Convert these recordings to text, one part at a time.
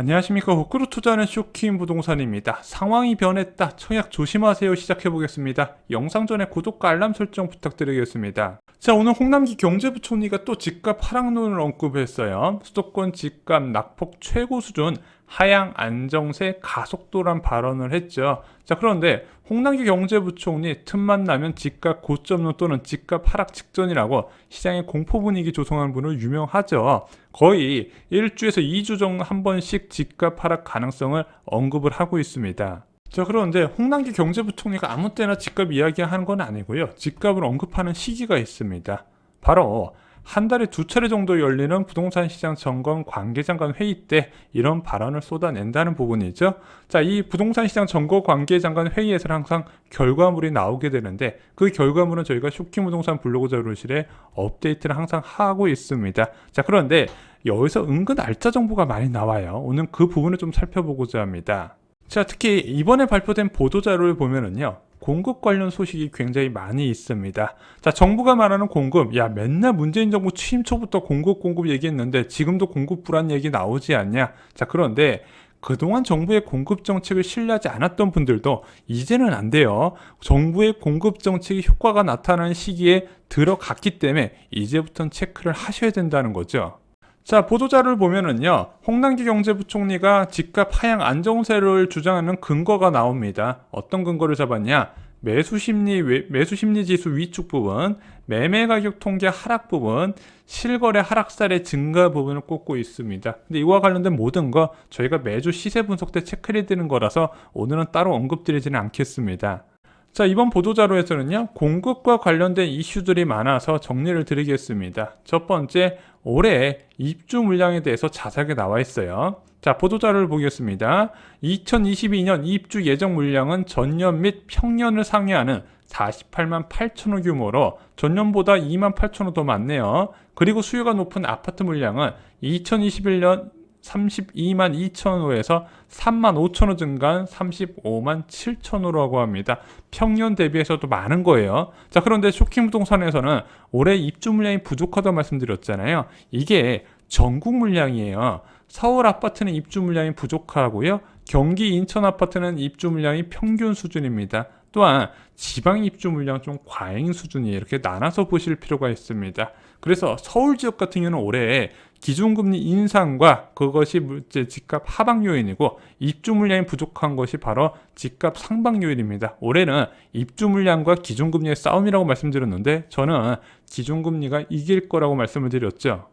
안녕하십니까. 호크로 투자하는 쇼킹 부동산입니다. 상황이 변했다. 청약 조심하세요. 시작해보겠습니다. 영상 전에 구독과 알람 설정 부탁드리겠습니다. 자, 오늘 홍남기 경제부총리가 또 집값 하락론을 언급했어요. 수도권 집값 낙폭 최고 수준, 하향 안정세 가속도란 발언을 했죠. 자, 그런데 홍남기 경제부총리 틈만 나면 집값 고점론 또는 집값 하락 직전이라고 시장의 공포 분위기 조성하는 분으로 유명하죠. 거의 1주에서 2주 정도 한 번씩 집값 하락 가능성을 언급을 하고 있습니다. 자, 그런데 홍남기 경제부총리가 아무 때나 집값 이야기하는 건 아니고요. 집값을 언급하는 시기가 있습니다. 바로 한 달에 2차례 정도 열리는 부동산 시장 점검 관계장관 회의 때 이런 발언을 쏟아낸다는 부분이죠. 자, 이 부동산 시장 점검 관계장관 회의에서는 항상 결과물이 나오게 되는데 그 결과물은 저희가 쇼킹 부동산 블로그 자료실에 업데이트를 항상 하고 있습니다. 자, 그런데 여기서 은근 알짜 정보가 많이 나와요. 오늘 그 부분을 좀 살펴보고자 합니다. 자, 특히 이번에 발표된 보도자료를 보면은요, 공급 관련 소식이 굉장히 많이 있습니다. 자, 정부가 말하는 공급, 야, 맨날 문재인 정부 취임 초부터 공급 얘기했는데 지금도 공급 불안 얘기 나오지 않냐? 자, 그런데 그동안 정부의 공급 정책을 신뢰하지 않았던 분들도 이제는 안 돼요. 정부의 공급 정책이 효과가 나타나는 시기에 들어갔기 때문에 이제부터는 체크를 하셔야 된다는 거죠. 자, 보도자료를 보면은요, 홍남기 경제부총리가 집값 하향 안정세를 주장하는 근거가 나옵니다. 어떤 근거를 잡았냐? 매수심리 지수 위축 부분, 매매 가격 통계 하락 부분, 실거래 하락세의 증가 부분을 꼽고 있습니다. 근데 이와 관련된 모든 거 저희가 매주 시세 분석 때 체크해 드리는 거라서 오늘은 따로 언급드리지는 않겠습니다. 자, 이번 보도자료에서는요, 공급과 관련된 이슈들이 많아서 정리를 드리겠습니다. 첫 번째, 올해 입주 물량에 대해서 자세하게 나와 있어요. 자, 보도자료를 보겠습니다. 2022년 입주 예정 물량은 전년 및 평년을 상회하는 48만 8천호 규모로 전년보다 2만 8천호 더 많네요. 그리고 수요가 높은 아파트 물량은 2021년 32만 2천호에서 3만 5천호 증가한 35만 7천호라고 합니다. 평년 대비해서도 많은 거예요. 자, 그런데 쇼킹 부동산에서는 올해 입주 물량이 부족하다고 말씀드렸잖아요. 이게 전국 물량이에요. 서울 아파트는 입주 물량이 부족하고요. 경기 인천 아파트는 입주 물량이 평균 수준입니다. 또한 지방 입주 물량 좀 과잉 수준이에요. 이렇게 나눠서 보실 필요가 있습니다. 그래서 서울 지역 같은 경우는 올해 기준금리 인상과 그것이 집값 하방 요인이고 입주 물량이 부족한 것이 바로 집값 상방 요인입니다. 올해는 입주 물량과 기준금리의 싸움이라고 말씀드렸는데 저는 기준금리가 이길 거라고 말씀을 드렸죠.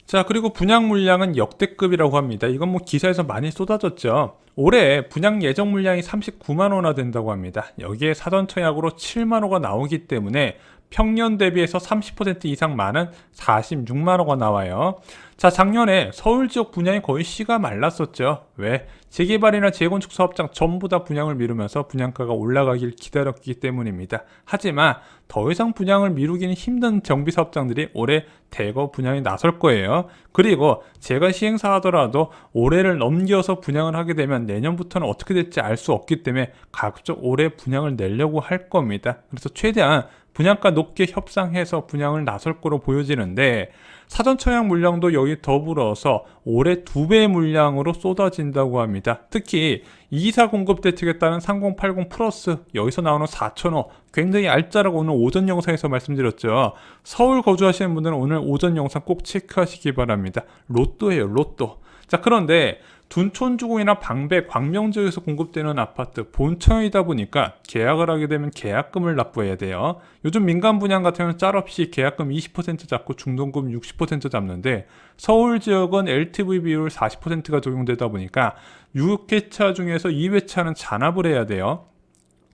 자, 그리고 분양 물량은 역대급이라고 합니다. 이건 뭐 기사에서 많이 쏟아졌죠. 올해 분양 예정 물량이 39만 호나 된다고 합니다. 여기에 사전 청약으로 7만 호가 나오기 때문에 평년 대비해서 30% 이상 많은 46만 호가 나와요. 자, 작년에 서울 지역 분양이 거의 씨가 말랐었죠. 왜? 재개발이나 재건축 사업장 전부 다 분양을 미루면서 분양가가 올라가길 기다렸기 때문입니다. 하지만 더 이상 분양을 미루기는 힘든 정비 사업장들이 올해 대거 분양에 나설 거예요. 그리고 제가 시행사 하더라도 올해를 넘겨서 분양을 하게 되면 내년부터는 어떻게 될지 알 수 없기 때문에 가급적 올해 분양을 내려고 할 겁니다. 그래서 최대한 분양가 높게 협상해서 분양을 나설 거로 보여지는데 사전 청약 물량도 여기 더불어서 올해 2배의 물량으로 쏟아진다고 합니다. 특히 2사 공급 대책에 따른 3080 플러스 여기서 나오는 4,000호 굉장히 알짜라고 오늘 오전 영상에서 말씀드렸죠. 서울 거주하시는 분들은 오늘 오전 영상 꼭 체크하시기 바랍니다. 로또예요, 로또. 자, 그런데 둔촌주공이나 방배, 광명지역에서 공급되는 아파트 본청이다 보니까 계약을 하게 되면 계약금을 납부해야 돼요. 요즘 민간 분양 같은 경우는 짤없이 계약금 20% 잡고 중도금 60% 잡는데 서울 지역은 LTV 비율 40%가 적용되다 보니까 6회차 중에서 2회차는 잔압을 해야 돼요.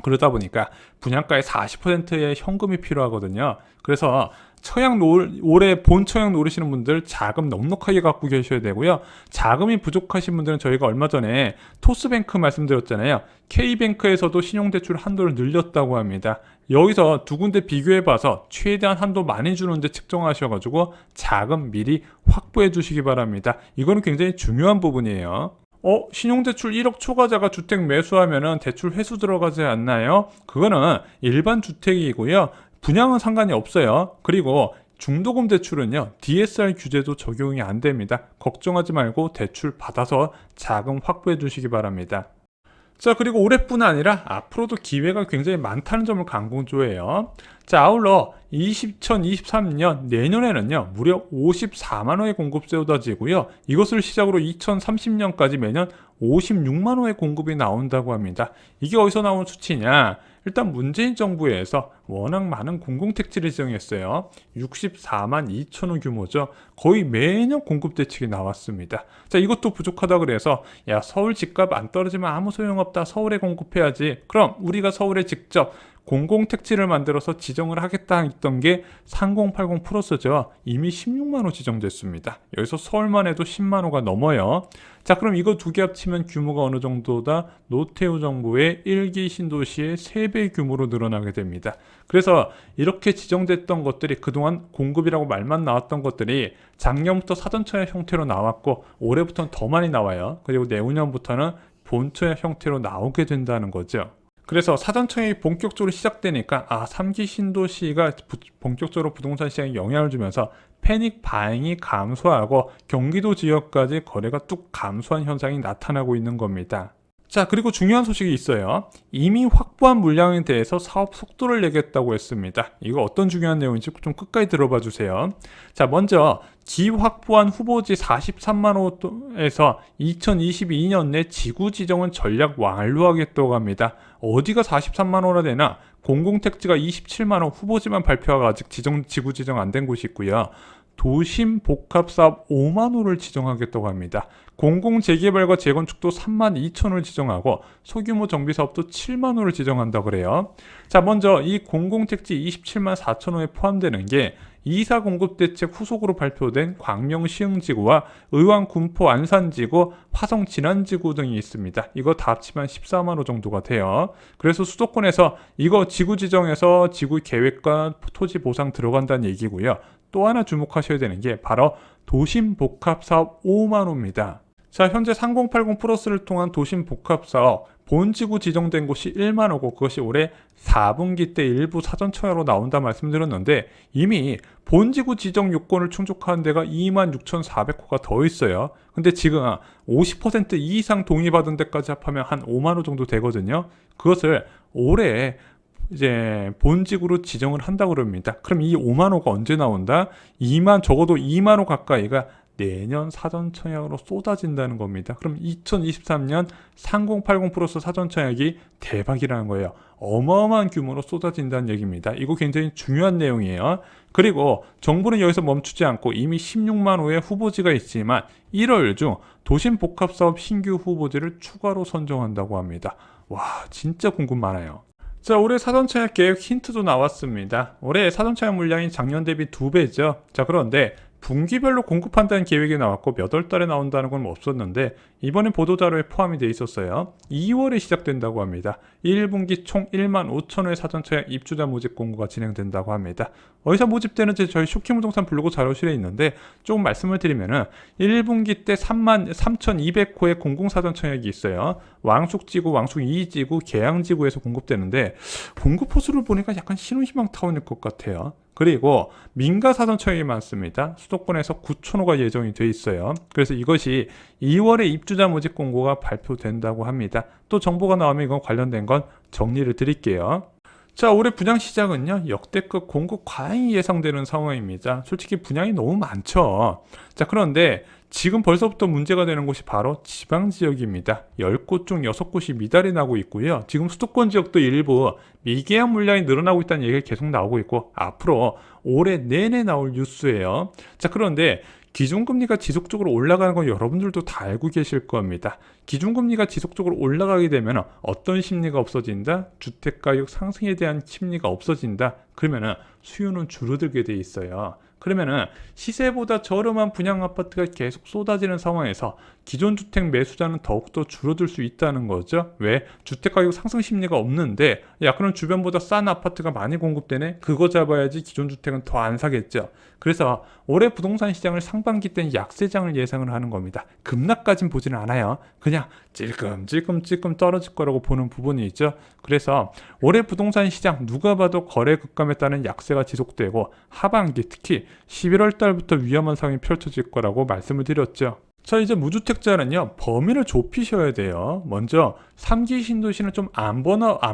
그러다 보니까 분양가의 40%의 현금이 필요하거든요. 그래서 올해 본 청약 노리시는 분들 자금 넉넉하게 갖고 계셔야 되고요. 자금이 부족하신 분들은 저희가 얼마 전에 토스뱅크 말씀드렸잖아요. K뱅크에서도 신용대출 한도를 늘렸다고 합니다. 여기서 두 군데 비교해봐서 최대한 한도 많이 주는데 측정하셔가지고 자금 미리 확보해 주시기 바랍니다. 이거는 굉장히 중요한 부분이에요. 신용대출 1억 초과자가 주택 매수하면은 대출 회수 들어가지 않나요? 그거는 일반 주택이고요. 분양은 상관이 없어요. 그리고 중도금 대출은요, DSR 규제도 적용이 안 됩니다. 걱정하지 말고 대출 받아서 자금 확보해 두시기 바랍니다. 자, 그리고 올해뿐 아니라 앞으로도 기회가 굉장히 많다는 점을 강조해요. 자, 아울러 2023년 내년에는요, 무려 54만 호의 공급이 쏟아지고요. 이것을 시작으로 2030년까지 매년 56만 호의 공급이 나온다고 합니다. 이게 어디서 나온 수치냐? 일단 문재인 정부에서 워낙 많은 공공택지를 지정했어요. 64만 2천 호 규모죠. 거의 매년 공급 대책이 나왔습니다. 자, 이것도 부족하다 그래서 야, 서울 집값 안 떨어지면 아무 소용없다. 서울에 공급해야지. 그럼 우리가 서울에 직접 공공택지를 만들어서 지정을 하겠다 했던 게 3080 플러스죠. 이미 16만 호 지정됐습니다. 여기서 서울만 해도 10만 호가 넘어요. 자, 그럼 이거 두 개 합치면 규모가 어느 정도다? 노태우 정부의 1기 신도시의 3배 규모로 늘어나게 됩니다. 그래서 이렇게 지정됐던 것들이 그동안 공급이라고 말만 나왔던 것들이 작년부터 사전청약 형태로 나왔고 올해부터는 더 많이 나와요. 그리고 내후년부터는 본청약 형태로 나오게 된다는 거죠. 그래서 사전청약이 본격적으로 시작되니까 3기 신도시가 본격적으로 부동산 시장에 영향을 주면서 패닉 바잉이 감소하고 경기도 지역까지 거래가 뚝 감소한 현상이 나타나고 있는 겁니다. 자, 그리고 중요한 소식이 있어요. 이미 확보한 물량에 대해서 사업 속도를 내겠다고 했습니다. 이거 어떤 중요한 내용인지 좀 끝까지 들어봐 주세요. 자, 먼저 기확보한 후보지 43만 호에서 2022년 내 지구 지정은 전략 완료하겠다고 합니다. 어디가 43만 호나 되나? 공공택지가 27만 호, 후보지만 발표하고 아직 지구 지정 안 된 곳이 있고요. 도심 복합사업 5만 호를 지정하겠다고 합니다. 공공재개발과 재건축도 3만 2천 호를 지정하고 소규모 정비사업도 7만 호를 지정한다고 그래요. 자, 먼저 이 공공택지 27만 4천 호에 포함되는 게 2사 공급대책 후속으로 발표된 광명시흥지구와 의왕 군포 안산지구, 화성 진안지구 등이 있습니다. 이거 다 합치면 14만 호 정도가 돼요. 그래서 수도권에서 이거 지구 지정해서 지구 계획과 토지 보상 들어간다는 얘기고요. 또 하나 주목하셔야 되는 게 바로 도심 복합 사업 5만 호입니다. 자, 현재 3080 플러스를 통한 도심 복합 사업 본지구 지정된 곳이 1만 호고 그것이 올해 4분기 때 일부 사전청약으로 나온다 말씀드렸는데 이미 본지구 지정 요건을 충족하는 데가 26,400호가 더 있어요. 근데 지금 50% 이상 동의받은 데까지 합하면 한 5만 호 정도 되거든요. 그것을 올해 이제 본직으로 지정을 한다고 그럽니다. 그럼 이 5만 호가 언제 나온다? 적어도 2만 호 가까이가 내년 사전청약으로 쏟아진다는 겁니다. 그럼 2023년 3080 플러스 사전청약이 대박이라는 거예요. 어마어마한 규모로 쏟아진다는 얘기입니다. 이거 굉장히 중요한 내용이에요. 그리고 정부는 여기서 멈추지 않고 이미 16만 호의 후보지가 있지만 1월 중 도심복합사업 신규 후보지를 추가로 선정한다고 합니다. 와, 진짜 궁금 많아요. 자, 올해 사전청약 계획 힌트도 나왔습니다. 올해 사전청약 물량이 작년 대비 2배죠. 자, 그런데 분기별로 공급한다는 계획이 나왔고 몇 월 달에 나온다는 건 없었는데 이번에 보도자료에 포함이 돼 있었어요. 2월에 시작된다고 합니다. 1분기 총 1만 5천 호의 사전청약 입주자 모집 공고가 진행된다고 합니다. 어디서 모집되는지 저희 쇼키부동산 블로그 자료실에 있는데 조금 말씀을 드리면은 1분기 때 3만 3,200호의 공공사전청약이 있어요. 왕숙지구, 왕숙 2지구, 계양지구에서 공급되는데 공급 호수를 보니까 약간 신혼희망 타운일 것 같아요. 그리고 민가 사전청약이 많습니다. 수도권에서 9,000호가 예정이 돼 있어요. 그래서 이것이 2월에 입주자 모집 공고가 발표된다고 합니다. 또 정보가 나오면 이건 관련된 건 정리를 드릴게요. 자, 올해 분양 시장은요, 역대급 공급 과잉이 예상되는 상황입니다. 솔직히 분양이 너무 많죠. 자, 그런데 지금 벌써부터 문제가 되는 곳이 바로 지방 지역입니다. 10곳 중 6곳이 미달이 나고 있고요. 지금 수도권 지역도 일부 미계약 물량이 늘어나고 있다는 얘기가 계속 나오고 있고 앞으로 올해 내내 나올 뉴스예요. 자, 그런데 기준금리가 지속적으로 올라가는 건 여러분들도 다 알고 계실 겁니다. 기준금리가 지속적으로 올라가게 되면 어떤 심리가 없어진다? 주택가격 상승에 대한 심리가 없어진다. 그러면 수요는 줄어들게 돼 있어요. 그러면은 시세보다 저렴한 분양 아파트가 계속 쏟아지는 상황에서 기존 주택 매수자는 더욱더 줄어들 수 있다는 거죠. 왜? 주택 가격 상승 심리가 없는데 야 그럼 주변보다 싼 아파트가 많이 공급되네? 그거 잡아야지 기존 주택은 더 안 사겠죠. 그래서 올해 부동산 시장을 상반기 때는 약세장을 예상을 하는 겁니다. 급락까진 보지는 않아요. 그냥 찔끔찔끔 떨어질 거라고 보는 부분이 있죠. 그래서 올해 부동산 시장 누가 봐도 거래 급감에 따른 약세가 지속되고 하반기 특히 11월 달부터 위험한 상황이 펼쳐질 거라고 말씀을 드렸죠. 자, 이제 무주택자는요, 범위를 좁히셔야 돼요. 먼저 3기 신도시는 좀 안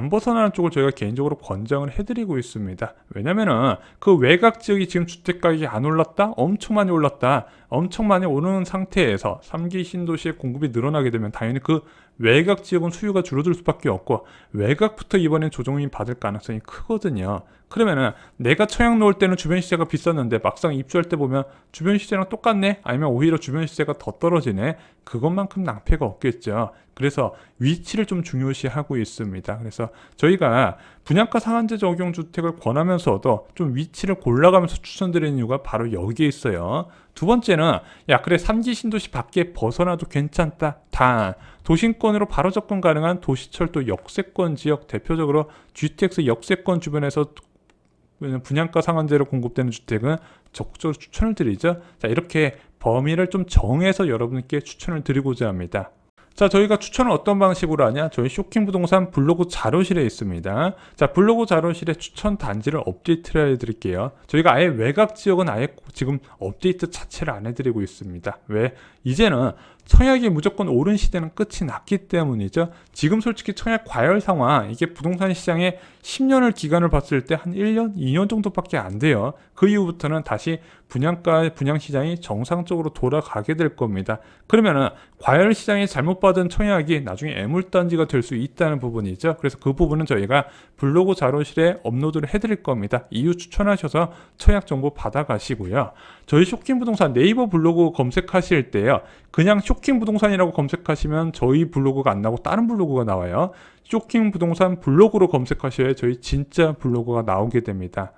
벗어나는 쪽을 저희가 개인적으로 권장을 해드리고 있습니다. 왜냐면은 그 외곽 지역이 지금 주택 가격이 안 올랐다? 엄청 많이 올랐다. 엄청 많이 오르는 상태에서 3기 신도시의 공급이 늘어나게 되면 당연히 그 외곽 지역은 수요가 줄어들 수밖에 없고 외곽부터 이번엔 조정이 받을 가능성이 크거든요. 그러면은 내가 청약 놓을 때는 주변 시세가 비쌌는데 막상 입주할 때 보면 주변 시세랑 똑같네? 아니면 오히려 주변 시세가 더 떨어지네? 그것만큼 낭패가 없겠죠. 그래서 위치를 좀 중요시하고 있습니다. 그래서 저희가 분양가 상한제 적용 주택을 권하면서도 좀 위치를 골라가면서 추천드리는 이유가 바로 여기에 있어요. 두 번째는 야 그래 3기 신도시 밖에 벗어나도 괜찮다. 단 도심권으로 바로 접근 가능한 도시철도 역세권 지역 대표적으로 GTX 역세권 주변에서 분양가 상한제로 공급되는 주택은 적극적으로 추천을 드리죠. 자 이렇게 범위를 좀 정해서 여러분께 추천을 드리고자 합니다. 자, 저희가 추천을 어떤 방식으로 하냐? 저희 쇼킹 부동산 블로그 자료실에 있습니다. 자, 블로그 자료실에 추천 단지를 업데이트를 해드릴게요. 저희가 아예 외곽 지역은 아예 지금 업데이트 자체를 안 해드리고 있습니다. 왜? 이제는 청약이 무조건 오른 시대는 끝이 났기 때문이죠. 지금 솔직히 청약 과열 상황, 이게 부동산 시장에 10년을 기간을 봤을 때 한 1년, 2년 정도밖에 안 돼요. 그 이후부터는 다시 분양 시장이 정상적으로 돌아가게 될 겁니다. 그러면은 과열 시장에 잘못 받은 청약이 나중에 애물단지가 될 수 있다는 부분이죠. 그래서 그 부분은 저희가 블로그 자료실에 업로드를 해드릴 겁니다. 이유 추천하셔서 청약 정보 받아가시고요. 저희 쇼킹 부동산 네이버 블로그 검색하실 때요. 그냥 쇼킹 부동산이라고 검색하시면 저희 블로그가 안 나오고 다른 블로그가 나와요. 쇼킹 부동산 블로그로 검색하셔야 저희 진짜 블로그가 나오게 됩니다.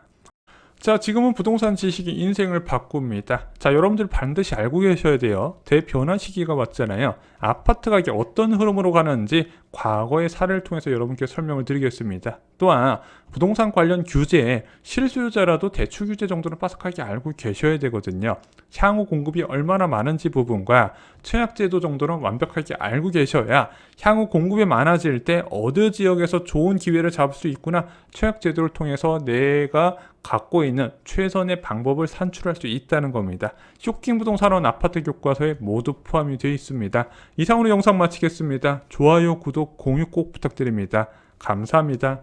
자, 지금은 부동산 지식이 인생을 바꿉니다. 자, 여러분들 반드시 알고 계셔야 돼요. 대변화 시기가 왔잖아요. 아파트 가격이 어떤 흐름으로 가는지 과거의 사례를 통해서 여러분께 설명을 드리겠습니다. 또한 부동산 관련 규제에 실수요자라도 대출 규제 정도는 빠삭하게 알고 계셔야 되거든요. 향후 공급이 얼마나 많은지 부분과 청약제도 정도는 완벽하게 알고 계셔야 향후 공급이 많아질 때 어느 지역에서 좋은 기회를 잡을 수 있구나, 청약제도를 통해서 내가 갖고 있는 최선의 방법을 산출할 수 있다는 겁니다. 쇼킹 부동산원 아파트 교과서에 모두 포함이 되어 있습니다. 이상으로 영상 마치겠습니다. 좋아요, 구독, 공유 꼭 부탁드립니다. 감사합니다.